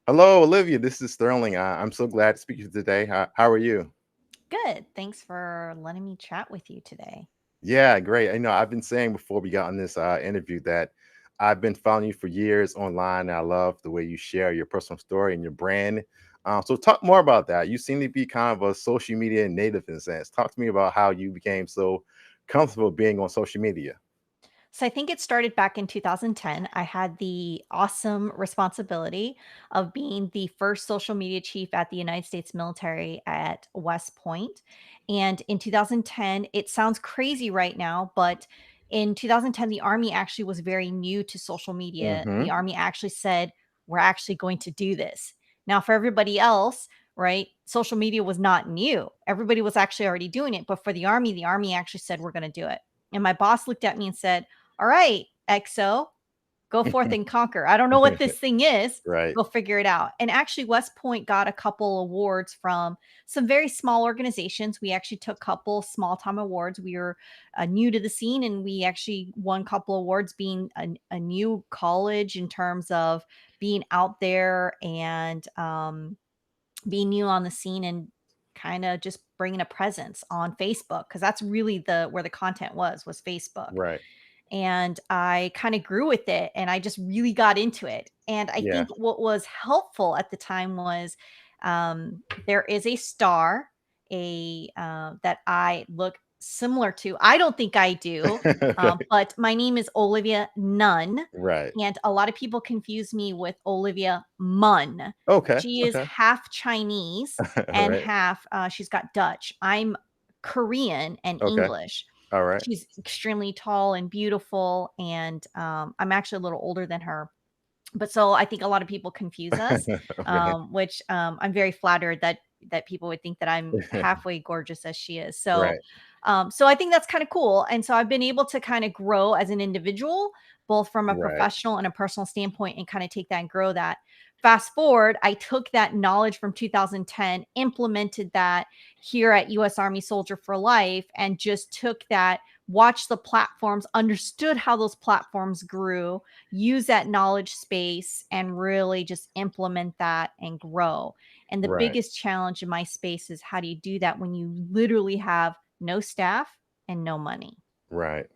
Hello, Olivia. This is Sterling. I'm so glad to speak to you today. How are you? Good. Thanks for letting me chat with you today. Yeah, great. I've been saying before we got on this interview that I've been following you for years online. And I love the way you share your personal story and your brand. So, talk more about that. You seem to be kind of a social media native in a sense. Talk to me about how you became so comfortable being on social media. So I think it started back in 2010. I had the awesome responsibility of being the first social media chief at the United States military at West Point. And in 2010, it sounds crazy right now, but in 2010, the Army actually was very new to social media. Mm-hmm. The Army actually said, we're actually going to do this. Now, for everybody else, right, social media was not new. Everybody was actually already doing it. But for the Army actually said, we're going to do it. And my boss looked at me and said, all right, EXO, go forth and conquer. I don't know what this thing is. Right. Go figure it out. And actually, West Point got a couple awards from some very small organizations. We actually took a couple small time awards. We were new to the scene, and we actually won a couple awards being a new college in terms of being out there and being new on the scene and kind of just bringing a presence on Facebook because that's really the where the content was Facebook. Right. And I kind of grew with it and I just really got into it. And I Yeah. think what was helpful at the time was there is a star, a that I look similar to. I don't think I do, Okay. but my name is Olivia Nunn, Right. and a lot of people confuse me with Olivia Munn. Okay. She is Okay. half Chinese and Right. half she's got Dutch. I'm Korean and Okay. English. All right. She's extremely tall and beautiful, and I'm actually a little older than her. But so I think a lot of people confuse us, Okay. which I'm very flattered that people would think that I'm halfway gorgeous as she is. So, Right. so I think that's kind of cool. And so I've been able to kind of grow as an individual, both from a Right. professional and a personal standpoint, and kind of take that and grow that. Fast forward, I took that knowledge from 2010, implemented that here at US Army Soldier for Life, and just took that, watched the platforms, understood how those platforms grew, use that knowledge space and really just implement that and grow. And the Right. biggest challenge in my space is how do you do that when you literally have no staff and no money? Right.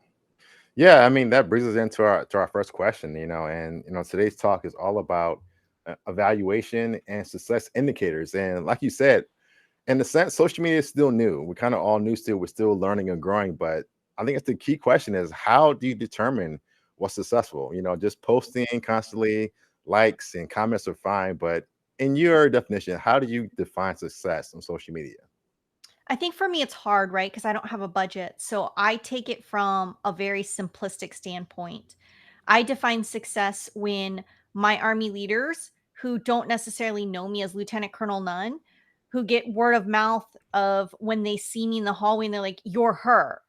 Yeah, that brings us into our first question, and today's talk is all about evaluation and success indicators. And like you said, in the sense, social media is still new. We're kind of all new still. We're still learning and growing. But I think it's the key question is how do you determine what's successful? Just posting constantly, likes and comments are fine. But in your definition, how do you define success on social media? I think for me it's hard, right? Because I don't have a budget. So I take it from a very simplistic standpoint. I define success when my army leaders who don't necessarily know me as Lieutenant Colonel Nunn, who get word of mouth of when they see me in the hallway and they're like, you're her.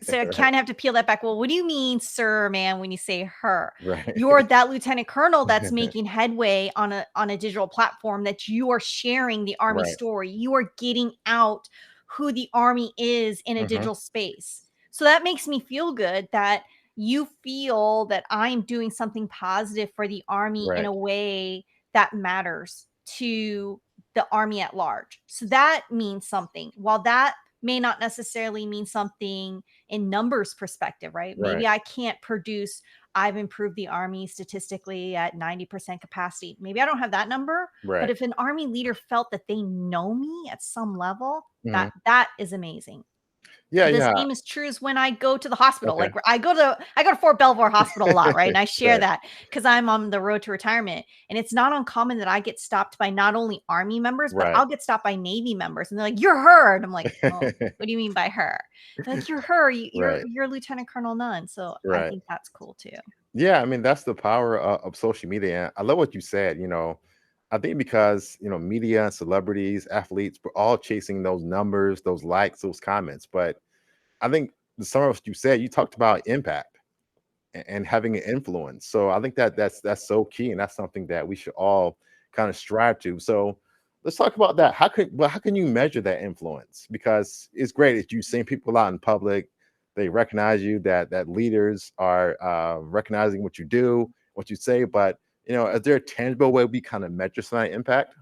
So I Right. kind of have to peel that back. Well, what do you mean, sir, man, when you say her? Right. You're that lieutenant colonel that's making headway on a digital platform that you are sharing the army Right. story. You are getting out who the army is in a Hmm. digital space. So that makes me feel good that you feel that I'm doing something positive for the army in Right. a way that matters to the army at large. So that means something. While that may not necessarily mean something in numbers perspective, right? Right. Maybe I can't produce, I've improved the army statistically at 90% capacity. Maybe I don't have that number, but Right. if an army leader felt that they know me at some level, Mhm. that is amazing. Yeah. The Yeah. same is true as when I go to the hospital. Okay. Like I go to Fort Belvoir Hospital a lot, right? And I share Right. that because I'm on the road to retirement. And it's not uncommon that I get stopped by not only Army members, but Right. I'll get stopped by Navy members. And they're like, "You're her." And I'm like, "Oh, what do you mean by her?" They're like, "You're her. Right. You're Lieutenant Colonel Nunn." So I Right. think that's cool too. Yeah, that's the power of social media. And I love what you said. I think because media, celebrities, athletes, we're all chasing those numbers, those likes, those comments. But I think some of what you said, you talked about impact and having an influence. So I think that's so key, and that's something that we should all kind of strive to. So let's talk about that. How can you measure that influence? Because it's great that you seeing people out in public, they recognize you, that leaders are recognizing what you do, what you say, but Is there a tangible way we kind of measure some impact?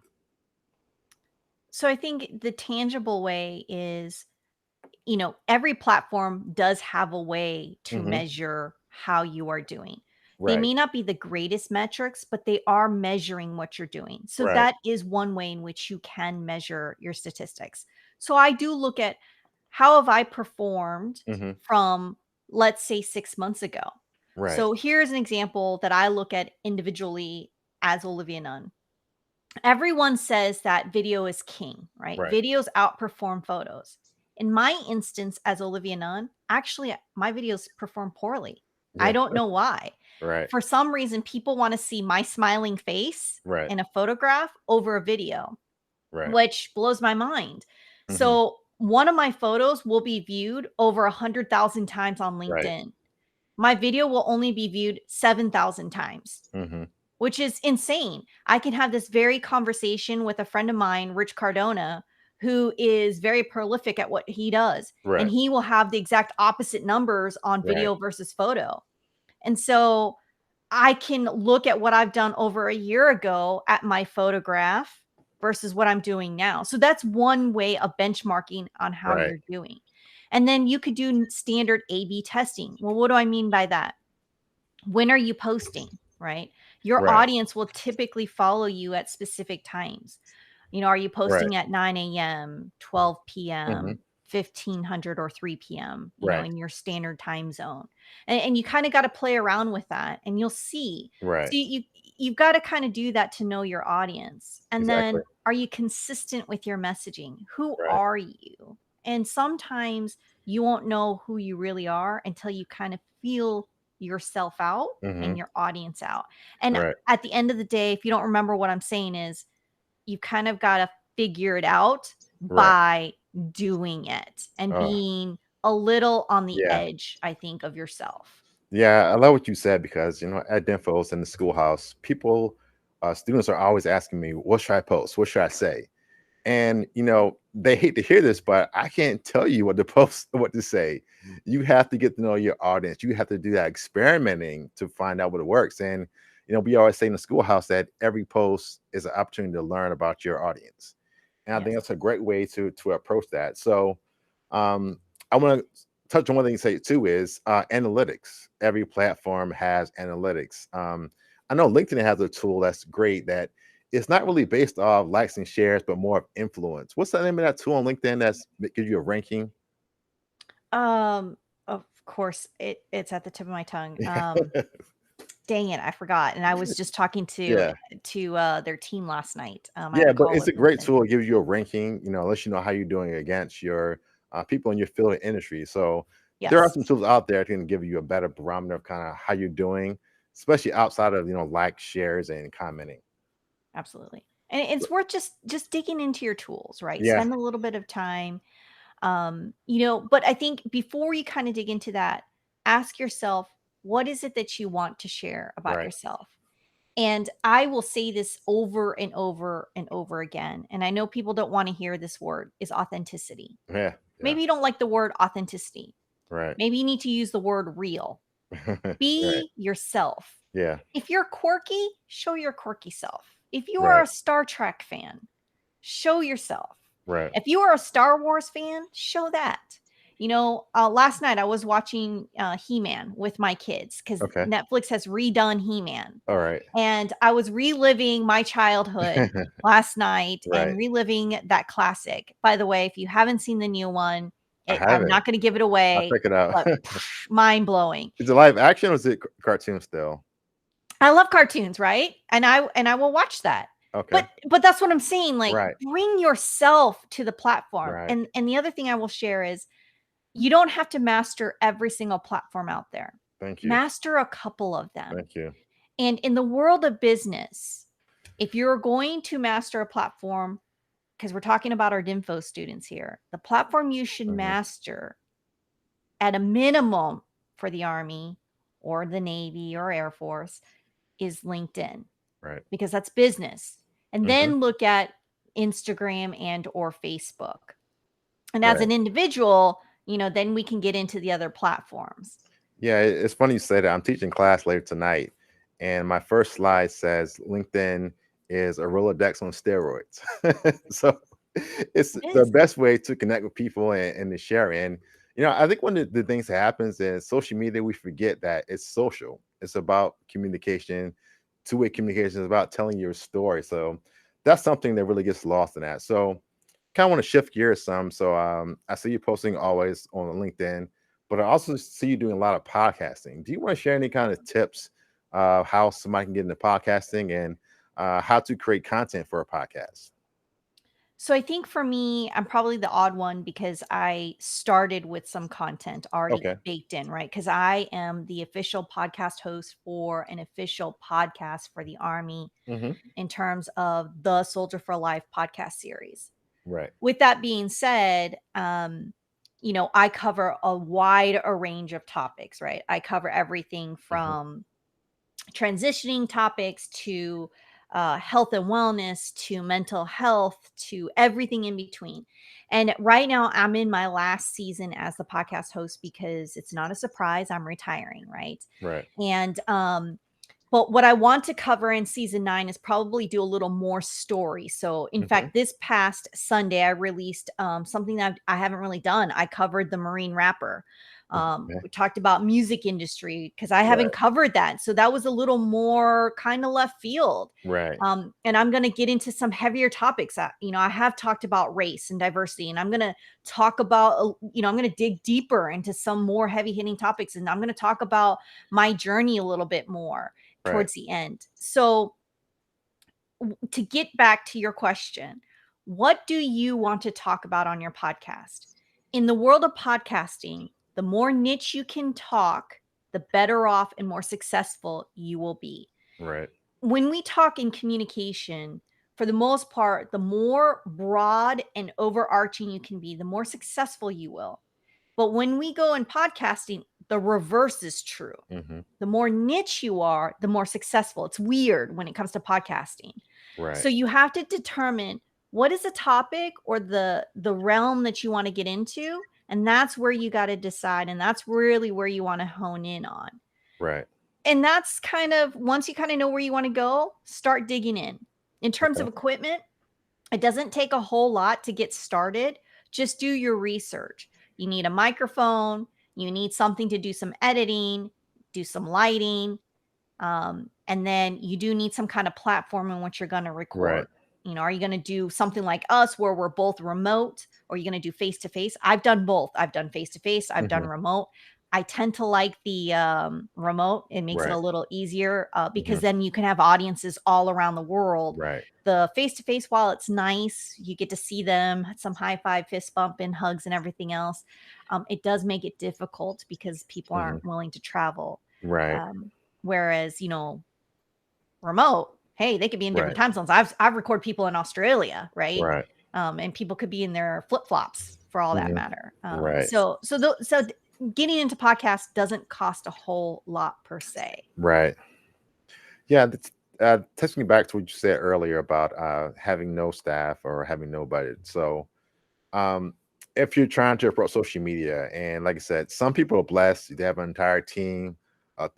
So I think the tangible way is, every platform does have a way to Hmm. measure how you are doing. They Right. may not be the greatest metrics, but they are measuring what you're doing. So Right. that is one way in which you can measure your statistics. So I do look at how have I performed Hmm. from, let's say, 6 months ago. Right. So here's an example that I look at individually as Olivia Nunn. Everyone says that video is king, right? Right. Videos outperform photos. In my instance, as Olivia Nunn, actually, my videos perform poorly. I Yeah. don't know why. Right. For some reason, people want to see my smiling face Right. in a photograph over a video, Right. which blows my mind. Hmm. So, one of my photos will be viewed over 100,000 times on Right. LinkedIn. My video will only be viewed 7,000 times, Hmm. which is insane. I can have this very conversation with a friend of mine, Rich Cardona, who is very prolific at what he does, and Right. he will have the exact opposite numbers on Right. video versus photo. And so I can look at what I've done over a year ago at my photograph versus what I'm doing now. So that's one way of benchmarking on how Right. you're doing. And then you could do standard A B testing. Well, what do I mean by that? When are you posting, right? Your Right. audience will typically follow you at specific times. Are you Right. posting at 9 a.m., 12 Hmm. p.m., 1500 or 3 p.m., Right. in your standard time zone? And you kind of got to play around with that and you'll see. So Right. you've got to kind of do that to know your audience. And Exactly. then are you consistent with your messaging? Who Right. are you? And sometimes you won't know who you really are until you kind of feel yourself out Hmm. and your audience out. And Right. at the end of the day, if you don't remember what I'm saying is you kind of got to figure it out Right. by doing it and Oh, being a little on the yeah. edge, I think, of yourself. Yeah, I love what you said because at DINFOS in the schoolhouse, students are always asking me, "What should I post? What should I say?" And they hate to hear this, but I can't tell you what to post, what to say. You have to get to know your audience. You have to do that experimenting to find out what works. And we always say in the schoolhouse that every post is an opportunity to learn about your audience. And I think Yes. that's a great way to approach that. So um, I want to touch on one thing you say too is analytics. Every platform has analytics. I know LinkedIn has a tool that's great that it's not really based off likes and shares, but more of influence. What's the name of that tool on LinkedIn that gives you a ranking? Of course, it's at the tip of my tongue. Dang it, I forgot. And I was just talking to Yeah. their team last night. I had Yeah, a but call it's with a great LinkedIn. tool. It gives you a ranking, lets you know how you're doing against your people in your field of industry. So there are Yes, some tools out there that can give you a better barometer of kind of how you're doing, especially outside of like shares and commenting. absolutely. And it's worth just digging into your tools, right? Yeah. Spend a little bit of time. But I think before you kind of dig into that, ask yourself, what is it that you want to share about Right. yourself? And I will say this over and over and over again. And I know people don't want to hear this word is authenticity. Yeah. Yeah. Maybe you don't like the word authenticity. Right. Maybe you need to use the word real. Right. Be yourself. Yeah. If you're quirky, show your quirky self. If you are Right. a Star Trek fan, show yourself. Right. If you are a Star Wars fan, show that. Last night I was watching He-Man with my kids because Okay. Netflix has redone He-Man. All right. And I was reliving my childhood last night and Right. reliving that classic. By the way, if you haven't seen the new one, I I'm haven't. not going to give it I'll away, check it out. but mind blowing. Is it live action or is it cartoon still? I love cartoons, right? And I will watch that. Okay. But that's what I'm saying, like, Right. bring yourself to the platform. Right. And the other thing I will share is you don't have to master every single platform out there. Thank you. Master a couple of them. Thank you. And in the world of business, if you're going to master a platform, because we're talking about our DINFO students here, the platform you should Mhm. master at a minimum for the Army or the Navy or Air Force is LinkedIn Right. because that's business. And Mhm. then look at Instagram and or Facebook. And as Right. an individual, then we can get into the other platforms. Yeah, it's funny you say that. I'm teaching class later tonight, and my first slide says LinkedIn is a Rolodex on steroids. So it's It the is. best way to connect with people and to share. And I think one of the things that happens is social media, we forget that it's social. It's about communication, two-way communication is about telling your story. So that's something that really gets lost in that. So kind of want to shift gears some. So I see you posting always on LinkedIn, but I also see you doing a lot of podcasting. Do you want to share any kind of tips how somebody can get into podcasting and how to create content for a podcast? So I think for me, I'm probably the odd one because I started with some content already Okay. baked in, right? Because I am the official podcast host for an official podcast for the Army Hmm. in terms of the Soldier for Life podcast series. Right. With that being said, I cover a wide a range of topics, right? I cover everything Hmm. from transitioning topics to health and wellness to mental health to everything in between. And right now, I'm in my last season as the podcast host because it's not a surprise. I'm retiring, right? Right. And but what I want to cover in season 9 is probably do a little more story. So, in Hmm. fact, this past Sunday, I released something that I haven't really done. I covered the Marine rapper. Okay. We talked about music industry because I haven't Right. covered that. So that was a little more kind of left field. Right. And I'm going to get into some heavier topics. I have talked about race and diversity, and I'm going to talk about, I'm going to dig deeper into some more heavy hitting topics, and I'm going to talk about my journey a little bit more Right. towards the end. So, to get back to your question, what do you want to talk about on your podcast? In the world of podcasting, the more niche you can talk, the better off and more successful you will be. Right. When we talk in communication, for the most part, the more broad and overarching you can be, the more successful you will. But when we go in podcasting, the reverse is true. Hmm. The more niche you are, the more successful. It's weird when it comes to podcasting. Right. So you have to determine what is the topic or the realm that you want to get into, and that's where you got to decide, and that's really where you want to hone in on. Right. And that's kind of once you kind of know where you want to go, start digging in. In terms of Okay. equipment, it doesn't take a whole lot to get started. Just do your research. You need a microphone, you need something to do some editing, do some lighting, and then you do need some kind of platform in which you're going to Right. record. Are you going to do something like us where we're both remote, or are you going to do face to face? I've done both. I've done face to face, I've done Hmm. remote. I tend to like the remote. It makes it a Right. little easier because Hmm. then you can have audiences all around the world. Right. The face to face, while it's nice, you get to see them, some high five, fist bump, and hugs and everything else. It does make it difficult because people Hmm. aren't willing to travel. Right. Um, Whereas, remote, hey, they could be in different Right. time zones. I've recorded people in Australia, right? Right. And people could be in their flip flops for all that Hmm. matter. Right. Getting into podcasts doesn't cost a whole lot per se. Right. Yeah, taking me back to what you said earlier about having no staff or having no budget. So, um, if you're trying to approach social media, and like I said, some people are blessed; they have an entire team, a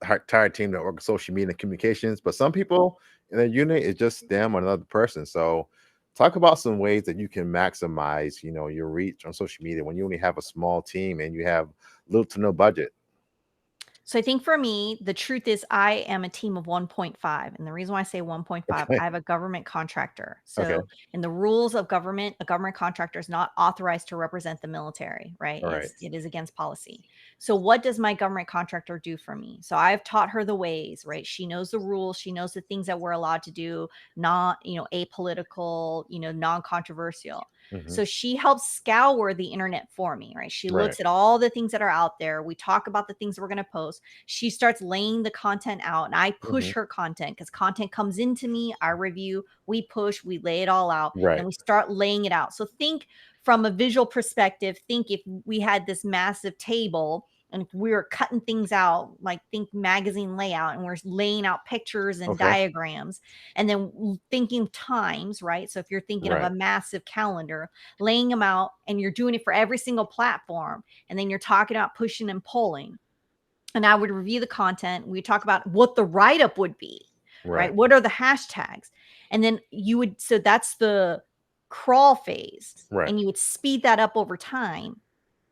entire team that works social media and communications. But some people in their unit is just them or another person. So, talk about some ways that you can maximize, your reach on social media when you only have a small team and you have little to no budget. So I think for me, the truth is I am a team of 1.5. And the reason why I say 1.5, Okay. I have a government contractor. Okay. So in the rules of government, a government contractor is not authorized to represent the military, right? All right. It is against policy. So what does my government contractor do for me? So I've taught her the ways, right? She knows the rules, she knows the things that we're allowed to do, not, apolitical, non-controversial. Hmm. So she helps scour the internet for me, right? She Right. looks at all the things that are out there. We talk about the things we're going to post. She starts laying the content out, and I Hmm. push her content because content comes into me. I review, we push, we lay it all out, and Right. we start laying it out. So think from a visual perspective, think if we had this massive table and if we were cutting things out, like think magazine layout, and we're laying out pictures and Okay. diagrams, and then thinking times, right? So if you're thinking of a Right. massive calendar, laying them out, and you're doing it for every single platform, and then you're talking about pushing and pulling. and I would review the content. We talk about what the write-up would be, right? Right. What are the hashtags? And then you would, so that's the crawl phase, Right. and you would speed that up over time.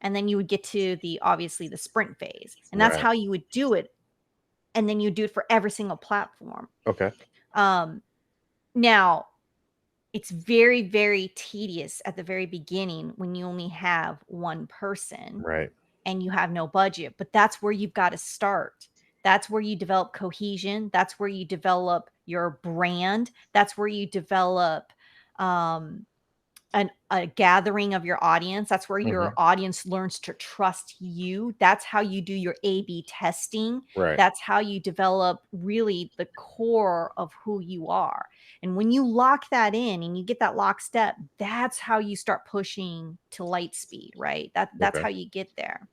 And then you would get to the, obviously, the sprint phase. And that's Right. how you would do it. And then you do it for every single platform. Okay. Um, Now, it's very, very tedious at the very beginning when you only have one person Right. and you have no budget, but that's where you've got to start. That's where you develop cohesion. That's where you develop your brand. That's where you develop um, a gathering of your audience. That's where Hmm. your audience learns to trust you. That's how you do your A/B testing. Right. That's how you develop really the core of who you are. And when you lock that in and you get that lockstep, that's how you start pushing to light speed, right? That's Okay. how you get there.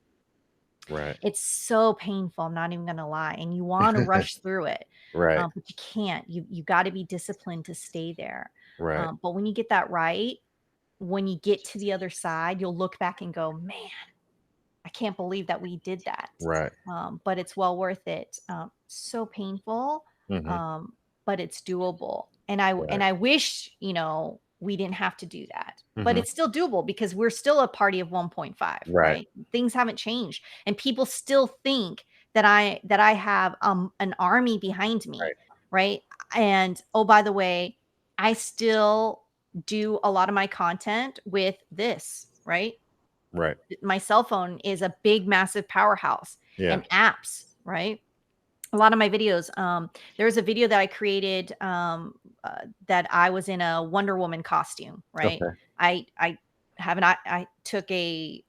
Right. It's so painful, I'm not even gonna lie, and you wanna rush through it, Right. but you can't. You gotta be disciplined to stay there. Right. But when you get that right, when you get to the other side, you'll look back and go, "Man, I can't believe that we did that." Right. But it's well worth it. So painful, Hmm. um, but it's doable. And Right. I wish, we didn't have to do that. But Hmm. it's still doable because we're still a party of 1.5, Right. right? Things haven't changed, and people still think that I have an army behind me, Right. right? And oh, by the way, I still do a lot of my content with this, right? Right. My cell phone is a big, massive powerhouse, Yeah. and apps, right? A lot of my videos. There's a video that I created that I was in a Wonder Woman costume, right? Okay. I have an I took a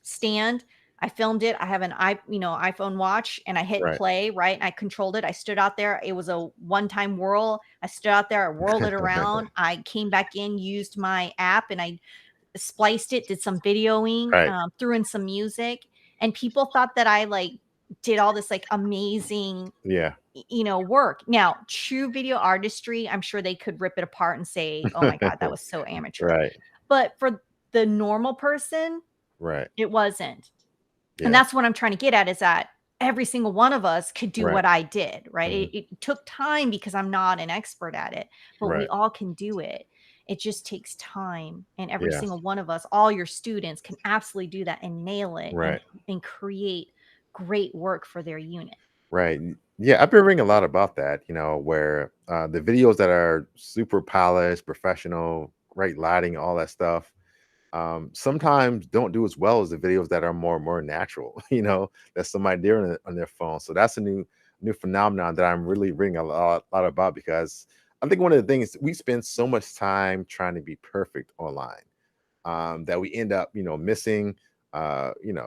stand. I filmed it. I have an iPhone watch, and I hit Right. play, right? And I controlled it. I stood out there. It was a one-time whirl. I stood out there. I whirled it around. I came back in, used my app, and I spliced it, did some videoing, Right. threw in some music, and people thought that I like did all this like amazing, Yeah. work. Now, true video artistry, I'm sure they could rip it apart and say, "Oh my god, that was so amateur." Right. But for the normal person, Right. it wasn't. And Yeah. that's what I'm trying to get at, is that every single one of us could do Right. what I did, right? Mhm. It took time because I'm not an expert at it, but we Right. all can do it. It just takes time. And every Yeah. single one of us, all your students, can absolutely do that and nail it Right. and create great work for their unit. Right. Yeah, I've been reading a lot about that, where the videos that are super polished, professional, great lighting, all that stuff, sometimes don't do as well as the videos that are more natural, that somebody did on their phone. So that's a new phenomenon that I'm really reading a lot about, because I think one of the things, we spend so much time trying to be perfect online, that we end up, missing being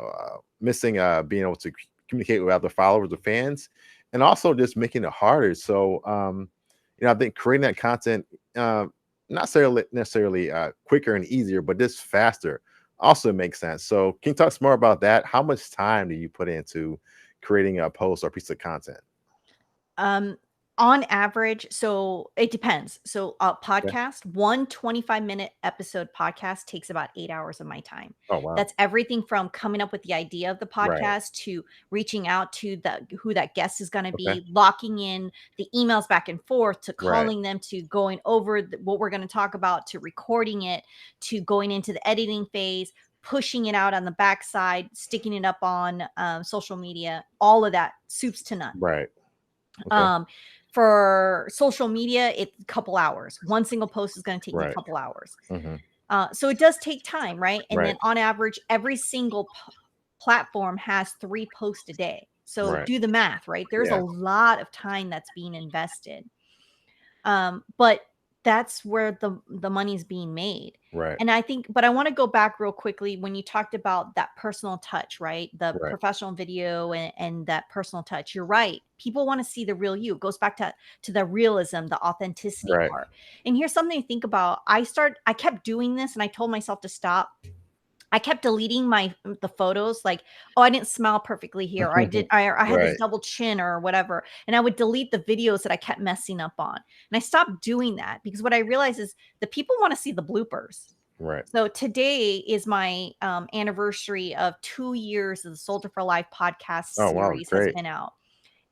able to communicate with other followers or fans, and also just making it harder. So, I think creating that content, uh, not necessarily quicker and easier, but just faster, also makes sense. So, can you talk some more about that? How much time do you put into creating a post or piece of content? Um, on average, so it depends. So a Yeah. podcast, one 25-minute episode podcast takes about 8 hours of my time. Oh wow. That's everything from coming up with the idea of the Right. podcast to reaching out to who that guest is going to Okay. be, locking in the emails back and forth, to Right. calling them, to going over what we're going to talk about, to recording it, to going into the editing phase, pushing it out on the backside, sticking it up on social media, all of that, soups to nuts. Right. Okay. Um, for social media, it's a couple hours. One single post is going to take me a Right. couple hours. Hmm. So it does take time, right? And then Right. on average, every single platform has 3 posts a day. So Right. do the math, right? There's a Yeah. lot of time that's being invested. But that's where the money's being made. Right. And I think, but I want to go back real quickly when you talked about that personal touch, right? The Right. professional video and that personal touch. You're right. People want to see the real you. It goes back to the realism, the authenticity Right. part. And here's something to think about. I kept doing this, and I told myself to stop. I kept deleting the photos, like, "Oh, I didn't smile perfectly here," or I had this Right. double chin or whatever, and I would delete the videos that I kept messing up on, and I stopped doing that because what I realized is the people wanna see the bloopers. Right. So today is my anniversary of 2 years of the Soldier for Life podcast Oh, wow. series has Great. been out.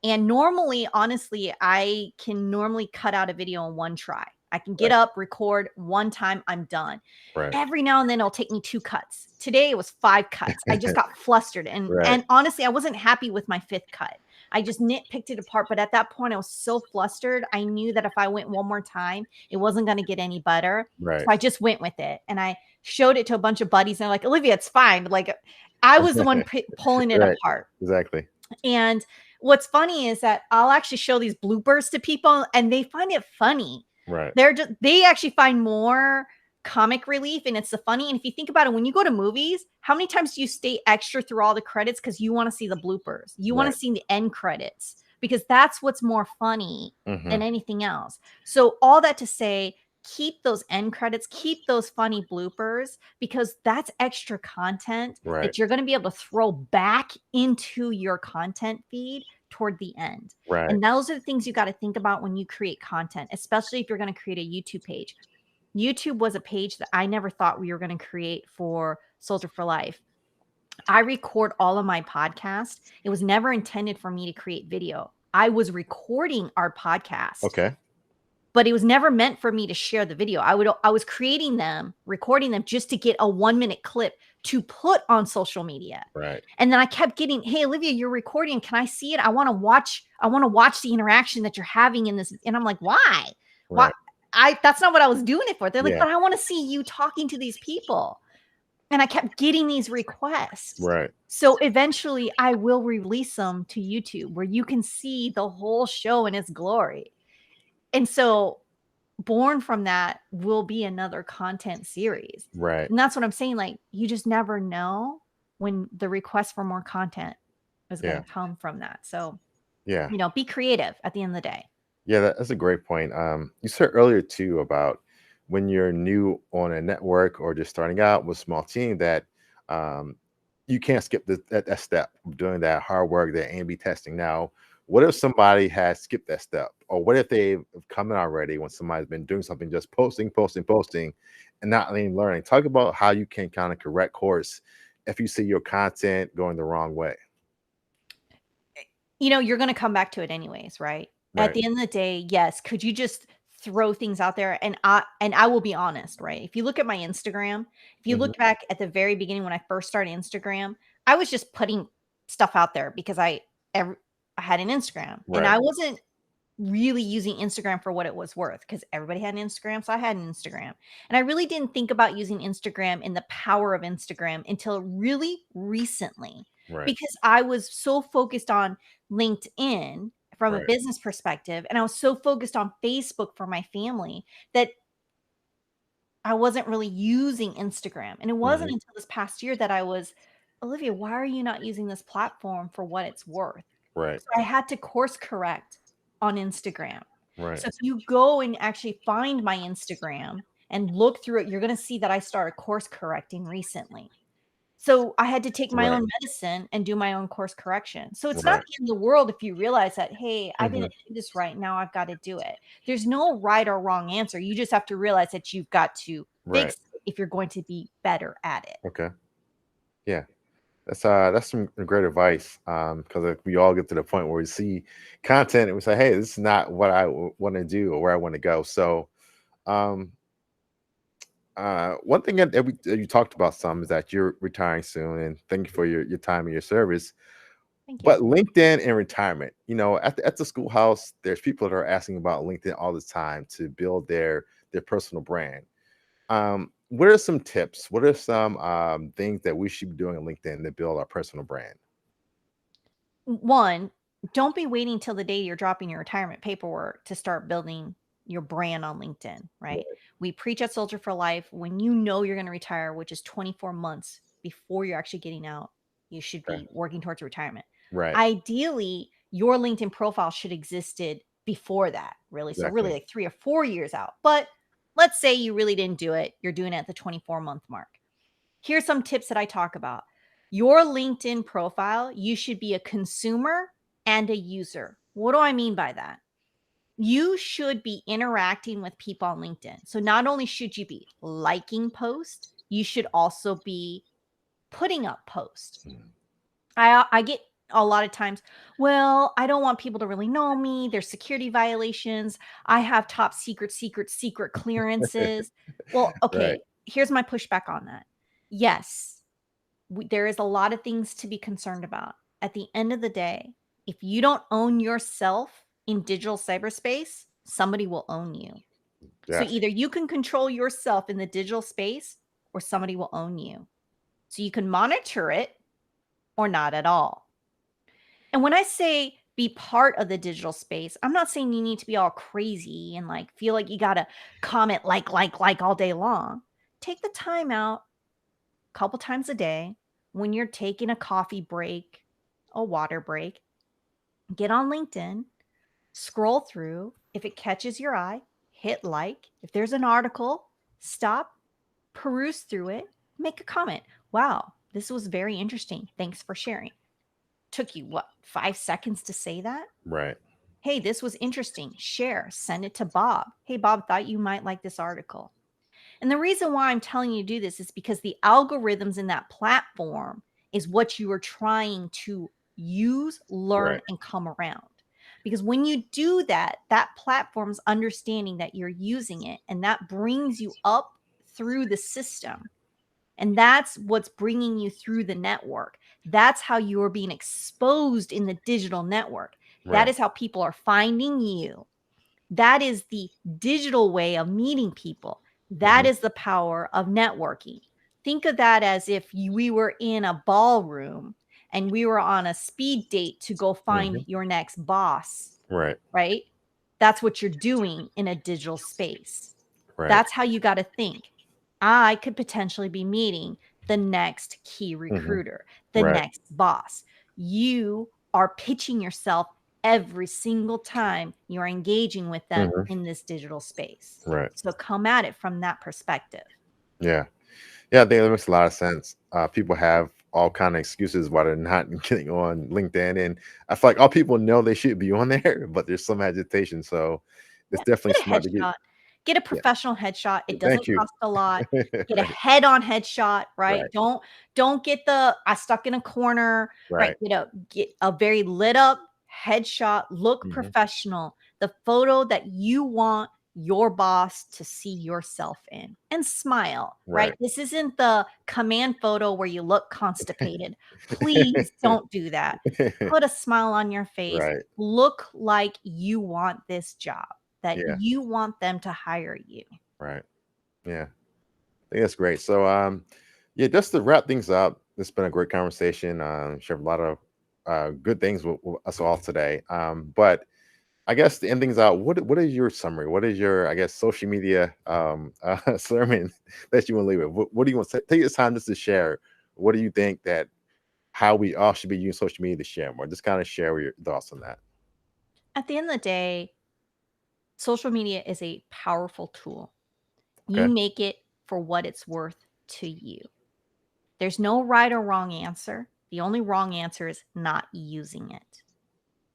And normally, honestly, I can normally cut out a video in one try. I can get Right. up, record one time, I'm done. Right. Every now and then it'll take me 2 cuts. Today it was 5 cuts. I just got flustered and Right. and honestly, I wasn't happy with my 5th cut. I just nitpicked it apart, but at that point I was so flustered. I knew that if I went one more time, it wasn't going to get any better. So Right. I just went with it and I showed it to a bunch of buddies and they're like, "Olivia, it's fine." Like I was the one pulling it Right. apart. Exactly. And what's funny is that I'll actually show these bloopers to people and they find it funny. Right. They actually find more comic relief and it's the funny. And if you think about it, when you go to movies, how many times do you stay extra through all the credits because you want to see the bloopers? You want Right. to see the end credits because that's what's more funny Hmm. than anything else. So all that to say, keep those end credits, keep those funny bloopers because that's extra content Right. that you're going to be able to throw back into your content feed toward the end. Right. And those are the things you got to think about when you create content, especially if you're going to create a YouTube page. YouTube was a page that I never thought we were going to create for Soldier for Life. I record all of my podcast. It was never intended for me to create video. I was recording our podcast, Okay. but it was never meant for me to share the video. I was creating them, recording them just to get a 1-minute clip to put on social media. Right. And then I kept getting, "Hey Olivia, you're recording. Can I see it? I want to watch the interaction that you're having in this." And I'm like, "Why? Why? Right. That's not what I was doing it for." They're like, Yeah. "But I want to see you talking to these people." And I kept getting these requests. Right. So eventually I will release them to YouTube where you can see the whole show in its glory. And so born from that will be another content series. Right. And that's what I'm saying. Like, you just never know when the request for more content is going Yeah. to come from that. So, Yeah. be creative at the end of the day. Yeah, that's a great point. You said earlier too about when you're new on a network or just starting out with a small team that um, you can't skip that step of doing that hard work, that A/B testing. Now, what if somebody has skipped that step, or what if they've come in already when somebody's been doing something, just posting, posting, posting, and not really learning? Talk about how you can kind of correct course if you see your content going the wrong way. You're going to come back to it anyways, right? At Right. the end of the day, yes, could you just throw things out there and I will be honest, right? If you look at my Instagram, if you Hmm. look back at the very beginning when I first started Instagram, I was just putting stuff out there because I had an Instagram and Right. I wasn't really using Instagram for what it was worth because everybody had an Instagram, so I had an Instagram. And I really didn't think about using Instagram and the power of Instagram until really recently Right. because I was so focused on LinkedIn from a Right. business perspective and I was so focused on Facebook for my family that I wasn't really using Instagram. And it wasn't Hmm. until this past year that I was, "Olivia, why are you not using this platform for what it's worth?" Right. So I had to course correct on Instagram. Right. So if you go and actually find my Instagram and look through it, you're going to see that I started course correcting recently. So I had to take my Right. own medicine and do my own course correction. So it's not Right. the end of the world if you realize that, "Hey, I Hmm. didn't do this right. Now I've got to do it." There's no right or wrong answer. You just have to realize that you've got to Right. fix it if you're going to be better at it. Okay. Yeah. That's some great advice. Because like, we all get to the point where we see content and we say, "Hey, this is not what I want to do or where I want to go." So, um, one thing that you talked about some is that you're retiring soon, and thank you for your time and your service. Thank you. But LinkedIn and retirement, at the schoolhouse, there's people that are asking about LinkedIn all the time to build their personal brand. What are some tips? What are some things that we should be doing on LinkedIn to build our personal brand? One, don't be waiting till the day you're dropping your retirement paperwork to start building your brand on LinkedIn, right? Right. We preach at Soldier for Life when you know you're going to retire, which is 24 months before you're actually getting out, you should Okay. be working towards retirement. Right. Ideally, your LinkedIn profile should existed before that, really. So really Exactly. like 3 or 4 years out. But let's say you really didn't do it, you're doing it at the 24-month mark. Here's some tips that I talk about. Your LinkedIn profile, you should be a consumer and a user. What do I mean by that? You should be interacting with people on LinkedIn. So not only should you be liking posts, you should also be putting up posts. Mm. I get a lot of times, well, I don't want people to really know me. There's security violations. I have top secret clearances. Well, Right. okay, here's my pushback on that. Yes, there is a lot of things to be concerned about. At the end of the day, if you don't own yourself in digital cyberspace, somebody will own you. So Yes. either you can control yourself in the digital space or somebody will own you. So you can monitor it or not at all. And when I say be part of the digital space, I'm not saying you need to be all crazy and like feel like you got to comment like all day long. Take the time out a couple times a day when you're taking a coffee break, a water break, get on LinkedIn, scroll through. If it catches your eye, hit like. If there's an article, stop, peruse through it, make a comment. Wow, this was very interesting. Thanks for sharing. Took you what, 5 seconds to say that? Right. Hey, this was interesting. Share, send it to Bob. Hey, Bob, thought you might like this article. And the reason why I'm telling you to do this is because the algorithms in that platform is what you are trying to use, learn, Right. and come around. Because when you do that, that platform's understanding that you're using it, and that brings you up through the system. And that's what's bringing you through the network. That's how you are being exposed in the digital network. That Right. is how people are finding you. That is the digital way of meeting people. That Hmm. is the power of networking. Think of that as if we were in a ballroom and we were on a speed date to go find Hmm. your next boss, Right. right? That's what you're doing in a digital space. Right. That's how you got to think. I could potentially be meeting the next key Hmm. recruiter, the Right. next boss. You are pitching yourself every single time you're engaging with them Hmm. in this digital space. Right. So come at it from that perspective. Yeah. Yeah, I think that makes a lot of sense. People have all kind of excuses why they're not getting on LinkedIn, and I feel like all people know they should be on there, but there's some agitation. So it's Yeah, definitely get a smart to get. headshot. Get a Yeah, professional headshot. It thank doesn't you. cost a lot. Get a Right, head-on headshot, right? right, Don't get the I stuck in a corner, right? right. Get a very lit up headshot, look Hmm. professional. The photo that you want your boss to see yourself in and smile, right? Right. This isn't the command photo where you look constipated. Please don't do that. Put a smile on your face. Right. Look like you want this job, that Yeah. you want them to hire you. Right. Yeah. I think that's great. So, yeah, just to wrap things up, it's been a great conversation. Shared a lot of good things with us all today. But I guess to end things out, what is your summary? What is your, I guess, social media sermon that you want to leave with? What do you want to take this time just to share? What do you think that how we all should be using social media to share more? Just kind of share your thoughts on that. At the end of the day, social media is a powerful tool. You Okay. make it for what it's worth to you. There's no right or wrong answer. The only wrong answer is not using it.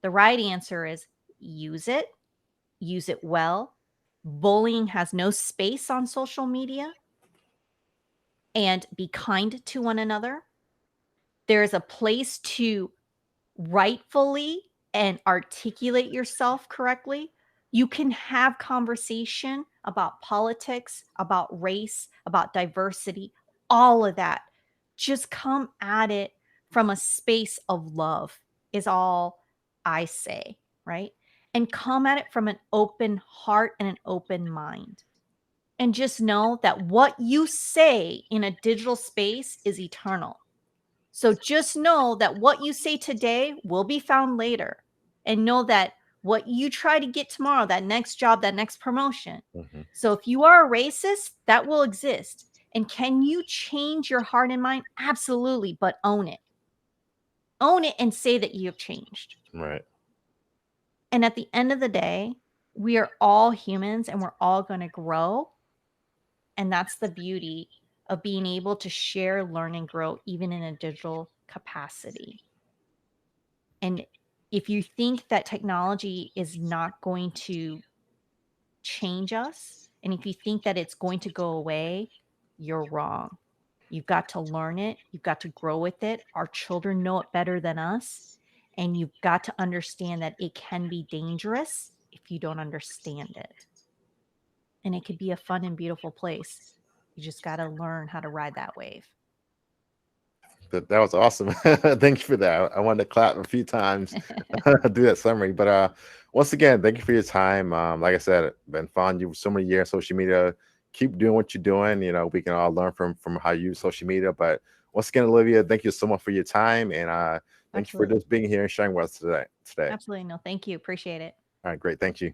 The right answer is use it well. Bullying has no space on social media, and be kind to one another. There is a place to rightfully and articulate yourself correctly. You can have conversation about politics, about race, about diversity, all of that. Just come at it from a space of love, is all I say, right? And come at it from an open heart and an open mind. And just know that what you say in a digital space is eternal. So just know that what you say today will be found later. And know that what you try to get tomorrow, that next job, that next promotion. Hmm. So if you are a racist, that will exist. And can you change your heart and mind? Absolutely, but own it. Own it and say that you have changed. Right. And at the end of the day, we are all humans and we're all going to grow. And that's the beauty of being able to share, learn, and grow, even in a digital capacity. And if you think that technology is not going to change us, and if you think that it's going to go away, you're wrong. You've got to learn it. You've got to grow with it. Our children know it better than us. And you've got to understand that it can be dangerous if you don't understand it. And it could be a fun and beautiful place. You just got to learn how to ride that wave. That was awesome. Thank you for that. I wanted to clap a few times, do that summary. But once again, thank you for your time. Like I said, been following you for so many years, social media. Keep doing what you're doing. You know, we can all learn from how you use social media. But once again, Olivia, thank you so much for your time, and thank you for Absolutely. just being here and sharing with us today. Absolutely. No, thank you. Appreciate it. All right, great. Thank you.